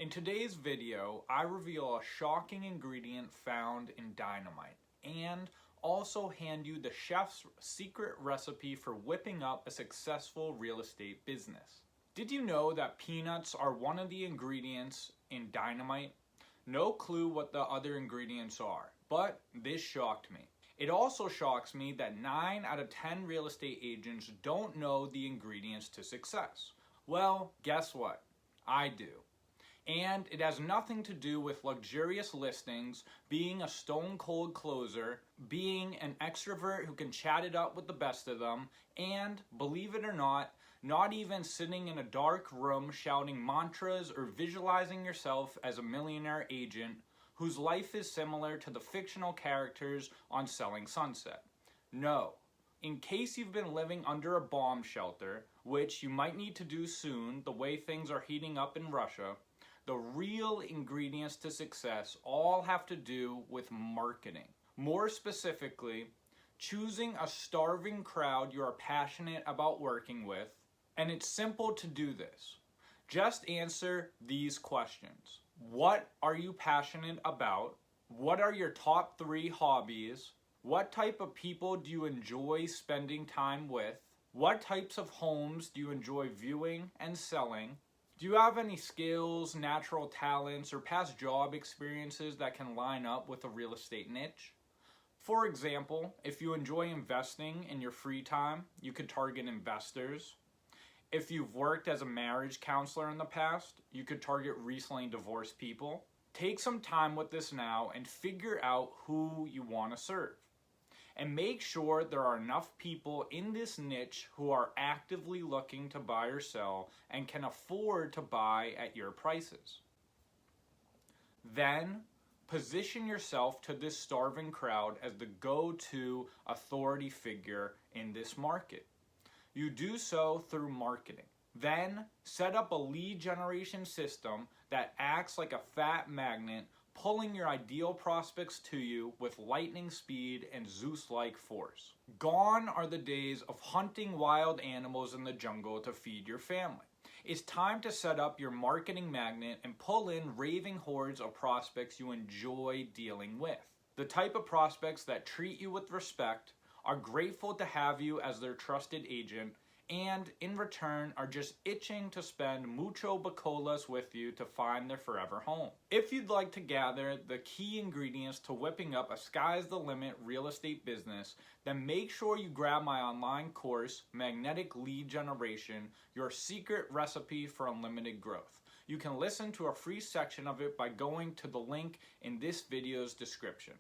In today's video, I reveal a shocking ingredient found in dynamite and also hand you the chef's secret recipe for whipping up a successful real estate business. Did you know that peanuts are one of the ingredients in dynamite? No clue what the other ingredients are, but this shocked me. It also shocks me that 9 out of 10 real estate agents don't know the ingredients to success. Well, guess what? I do. And it has nothing to do with luxurious listings, being a stone cold closer, being an extrovert who can chat it up with the best of them, and, believe it or not even sitting in a dark room shouting mantras or visualizing yourself as a millionaire agent whose life is similar to the fictional characters on Selling Sunset. No. In case you've been living under a bomb shelter, which you might need to do soon the way things are heating up in Russia, the real ingredients to success all have to do with marketing. More specifically, choosing a starving crowd you are passionate about working with, and it's simple to do this. Just answer these questions. What are you passionate about? What are your top 3 hobbies? What type of people do you enjoy spending time with? What types of homes do you enjoy viewing and selling? Do you have any skills, natural talents, or past job experiences that can line up with a real estate niche? For example, if you enjoy investing in your free time, you could target investors. If you've worked as a marriage counselor in the past, you could target recently divorced people. Take some time with this now and figure out who you want to serve. And make sure there are enough people in this niche who are actively looking to buy or sell and can afford to buy at your prices. Then, position yourself to this starving crowd as the go-to authority figure in this market. You do so through marketing. Then, set up a lead generation system that acts like a fat magnet, pulling your ideal prospects to you with lightning speed and Zeus-like force. Gone are the days of hunting wild animals in the jungle to feed your family. It's time to set up your marketing magnet and pull in raving hordes of prospects you enjoy dealing with. The type of prospects that treat you with respect, are grateful to have you as their trusted agent, and in return are just itching to spend mucho bacolas with you to find their forever home. If you'd like to gather the key ingredients to whipping up a sky's the limit real estate business, then make sure you grab my online course, Magnetic Lead Generation, your secret recipe for unlimited growth. You can listen to a free section of it by going to the link in this video's description.